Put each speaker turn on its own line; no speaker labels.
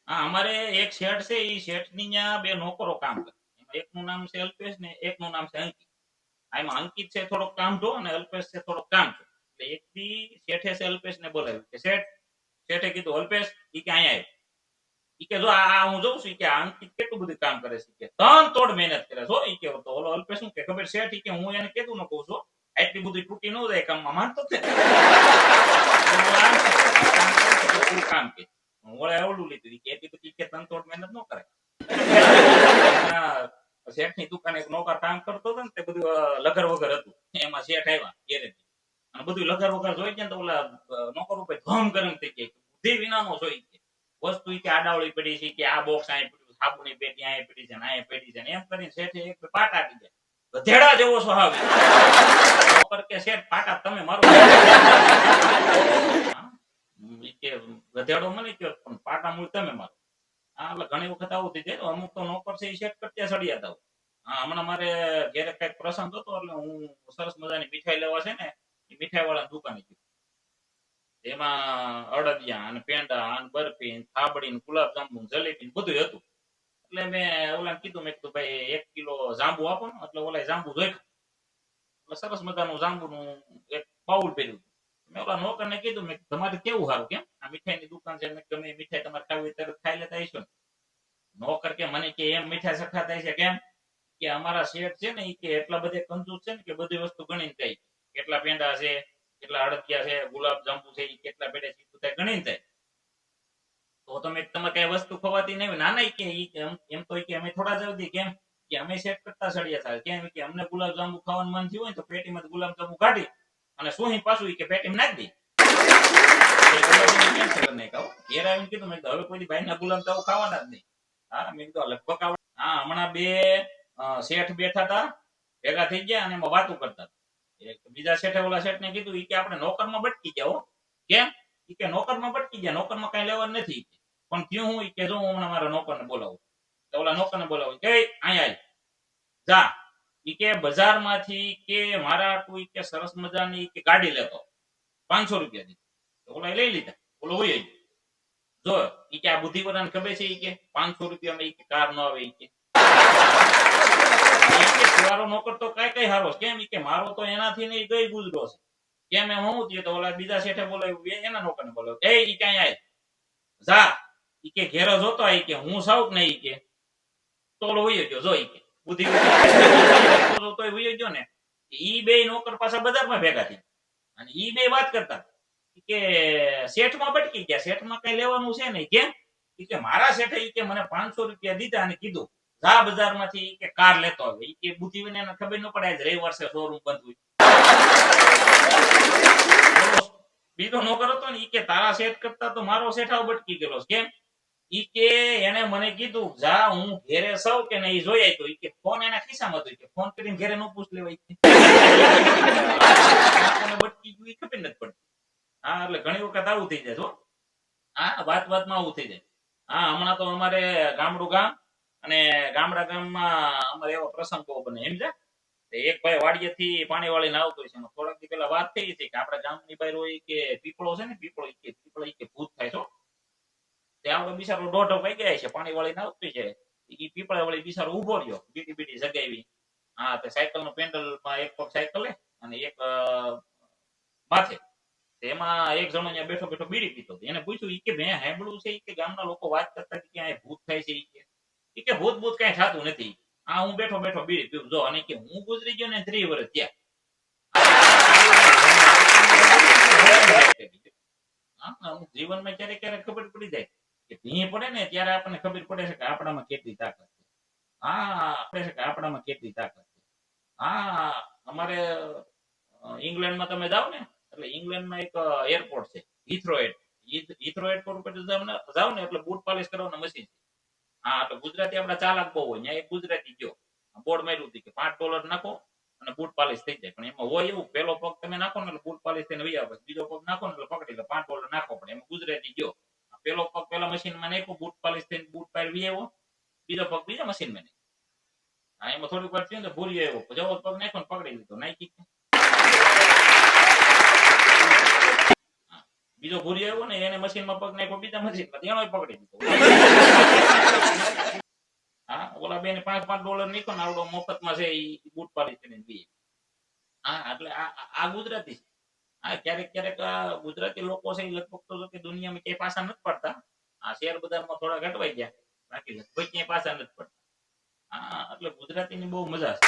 હા, અમારે એક શેઠ છે, ઈ શેઠની ન્યા બે નોકરો કામ કરે. એમાં એકનું નામ છે અલ્પેશ ને એકનું નામ છે અંકિત. આમાં અંકિત છે થોડોક કામઠો અને અલ્પેશ છે થોડોક કામઠો. એટલે એક દી શેઠે છે અલ્પેશને બોલાવ્યો કે શેઠે કીધું અલ્પેશ ઈ કે અહીંયા આવ. ઈ કે જો આ હું જોઉં છું ઈ કે આ અંકિત કેટલું બધું કામ કરે છે કે તન તોડ મહેનત કરે છો. ઈ કે તો ઓલો અલ્પેશ શું કે ખબર શેઠ ઈ કે હું એને કીધું ન કહું છું આટલી બધી તૂટી ન જાય કામમાં માનતો જ નથી. કામ કરે છે તો પૂરું કામ કે ઓળે અવળું લીધું ઈ કે એટલી બધી કે તન તોડ મહેનત ન કરે. શેઠની દુકાને એક નોકર કામ કરતો હતો ને તે બધું લગર વગર હતું. એમાં શેઠ આવ્યા ઘેરેથી અને બધું લગર વગર જોઈ ગયા તો ઓલા નોકર ઉપર ધમ ગરમ થઈ ગયા. બુદ્ધિ વિનાનો જોઈ કે વસ્તુ ઈ કે આડાવળી પડી છે કે આ બોક્સ અહીં પડ્યું સાબુની પેટી અહીં પડી છે ને અહીં પડી છે ને એમ કરીને શેઠે એક પાટ આપી દે. ગધેડા જેવો સ્વભાવ નોકર કે શેઠ પાટા તમે મારો ઈ કે ગધેડો મને કયો પણ પાટા મૂળ તમે મારો. હા એટલે ઘણી વખત આવું થઈ જાય. અમુક તો નોકર છે એ શેઠ કરતા સળિયાતા હોય. હા હમણાં મારે ઘેરે કઈક પ્રસંગ હતો એટલે હું સરસ મજાની મીઠાઈ લેવા છે ને એ મીઠાઈ વાળા દુકાને ગયો. એમાં અડદિયા અને પેંડા અને બરફી થાબડી ને ગુલાબજાંબુ જલેબી બધું હતું. એટલે મેં ઓલા કીધું મેં કીધું ભાઈ 1 કિલો જાંબુ આપો ને એટલે ઓલા જાંબુ જોઈ એટલે સરસ મજાનું જાંબુનું એક બાઉલ ભર્યું. મેં ઓલા નોકરને કીધું મેં તમારે કેવું સારું કેમ આ મીઠાઈની દુકાન છે ગમે એ મીઠાઈ તમારે ખાવી હોય તરત ખાઈ લેતા હશો ને. નોકર કે મને કે એમ મીઠાઈ સખાતા છે કેમ કે અમારા શેઠ છે ને ઈ કે એટલા બધે કંજૂસ છે ને કે બધી વસ્તુ ગણીને થાય. કેટલા પેંડા છે કેટલા અડદિયા છે ગુલાબ જાંબુ છે ઈ કેટલા પેડે છે ગણીને થાય. તો તમે તમારે કઈ વસ્તુ ખવાતી નહીં ના ના કે ઈ એમ તો કે અમે થોડા જલ્દી કેમ કે અમે સેટ કરતા સળિયા થાય કેમ કે અમને ગુલાબ જાંબુ ખાવાનું મન થયું હોય તો પેટીમાંથી ગુલાબ જાંબુ કાઢી અને સોહી પાછું ઈ કે પેટીમાં નાખી દે. ઘેર આવીને કીધું મેં હવે કોઈ ભાઈના ગુલાબ જાંબુ ખાવાના જ નહીં. હા મેં કીધું લગભગ હા હમણાં બે શેઠ બેઠા હતા ભેગા થઈ ગયા અને એમાં વાતું કરતા બીજા શેઠે ઓલા શેઠને કીધું ઈ કે આપણે નોકરમાં બટકી ગયા કેમ ઈ કે નોકરમાં બટકી ગયા નોકરમાં કઈ લેવાનું નથી પણ ક્યું હું ઈ કે જો હું હમણાં મારા નોકરને બોલાવું તો ઓલા નોકરને બોલાવું કે અહીંયા જા ઈ કે બજારમાંથી કે મારા આટલું ઈ કે સરસ મજાની કે ગાડી લેતો 500 રૂપિયા દી ઓલા લઈ લીધા ઓલો હોય જો ઈ કે આ બુદ્ધિવાળાને ખબર છે ઈ કે 500 રૂપિયામાં ઈ કે કાર ન આવે ઈ કે મારો નોકર તો કઈ હારો કેમ ઈ કે મારો તો એનાથી નહીં ગઈ ગુજરો છે કેમ એમ હું થયું તો ઓલા બીજા શેઠે બોલાવ્યું એના નોકરને બોલાવ્યું એ ઈ ક્યાં આય જા ઈ કે ઘેર જોતો ઈ કે હું સાઉક નહીં ઈ કે તોલો વયો ગયો જો ઈ કે બુદ્ધિ તોય વયો ગયો ને ઈ બે નોકર પાછા બજારમાં ભેગા થઈ અને ઈ બે વાત કરતા કે શેઠમાં બટકી ગયા શેઠમાં કઈ લેવાનું છે નહીં કેમ ઈ કે મારા શેઠે ઈ કે મને 500 રૂપિયા દીધા અને કીધું જા બજારમાંથી કે કાર લેતો આવે ઈ કે બુદ્ધિ વિનાને ખબર ન પડે આજ રવિવાર છે શોરૂમ બંધ હોય. બીજો નોકર હતો ને ઈ કે તારા શેઠ કરતા તો મારો શેઠાવ બટકી ગયેલો કેમ ઈ કે એને મને કીધું જા હું ઘેરે સૌ કે નહીં જોઈ તો ઈ કે ફોન એના ખિસ્સામાં હતો કે ફોન કરીને ઘેરે નો પૂછ લેવાય બટકી ગયું ઈ ખબર નથી પડતી. હા એટલે ઘણી વખત આવું થઈ જાય જો હા વાતમાં આવું થઈ જાય. હા હમણાં તો અમારે ગામડું ગામ અને ગામડા ગામમાં અમારે એવો પ્રસંગ બહુ બને સમજ્યા એક ભાઈ વાડીએથી પાણી વાળીને આવતો છે થોડાક દી પેલા વાત થઈ હતી કે આપડા ગામની બહાર હોય કે પીપળો છે ને પીપળો કે ભૂત થાય છો ત્યાં બિચારો દોઢ વાઈ ગયા છે પાણી વાળીને આવતું છે ઈ પીપળા વાળી બિચારો ઉભો રહ્યો બીડી બીડી જગાવી હા તે સાયકલ નું પેન્ડલ માં એક પગ સાયકલ લે અને એક માથે એમાં એક જણો ત્યાં બેઠો બેઠો બીડી પીતો એને પૂછ્યું ઈ કે મેં સાંભળ્યું છે કે ગામના લોકો વાત કરતા કે અહીંયા ભૂત થાય છે ઈ કે ભૂત ભૂત કઈ થતું નથી આ હું બેઠો બેઠો બીડી પીવું જો અને કે હું ગુજરી ગયો ને 3 વર્ષ ત્યાં જીવનમાં ક્યારેક ક્યારેક ખબર પડી જાય કે ભીં પડે ને ત્યારે આપણને ખબર પડે છે કે આપણામાં કેટલી તાકાત છે. હા આપણે છે કે આપણામાં કેટલી તાકાત છે. હા અમારે ઇંગ્લેન્ડમાં તમે જાઓ ને એટલે ઇંગ્લેન્ડમાં એક એરપોર્ટ છે હિથ્રો એરપોર્ટ ઉપર જાવ ને એટલે બૂટ પોલિશ કરવાના મશીન છે. હા એટલે ગુજરાતી આપડા ચાલાક બહુ હોય ત્યાં એક ગુજરાતી ગયો બોર્ડ માર્યું હતું કે $5 નાખો અને બૂટ પોલિશ થઈ જાય પણ એમાં હોય એવું પેલો પગ તમે નાખો ને એટલે બૂટ પોલિશ થઈને વહી આવે બીજો પગ નાખો ને એટલે પકડી લે $5 નાખો પણ એમાં ગુજરાતી ગયો પેલો પગ પેલા મશીનમાં નાખ્યો બૂટ પોલિશ થઈને બૂટ પાર વી આવ્યો બીજો પગ બીજા મશીનમાં નાખ્યો હા એમાં થોડીક વાર થયું ને ભૂરી આવ્યો જવો પગ નાખ્યો ને પકડી લીધો નાખી બીજો ભૂરી આવ્યો ને એને મશીનમાં પગ નાખ્યો બીજા મશીનમાં એનો પકડી દીધો. હા ઓલા બેને $5 નીકળો ને આવડો મફતમાં છે ઈ બૂટ પાડી કરીને પીએ. હા એટલે આ ગુજરાતી છે. હા ક્યારેક ક્યારેક ગુજરાતી લોકો છે એ લગભગ તો જો કે દુનિયામાં ક્યાંય પાછા નથી પડતા. આ શેર બજારમાં થોડા ઘટવાઈ ગયા બાકી લગભગ ક્યાંય પાછા નથી પડતા. હા એટલે ગુજરાતીની બહુ મજા છે.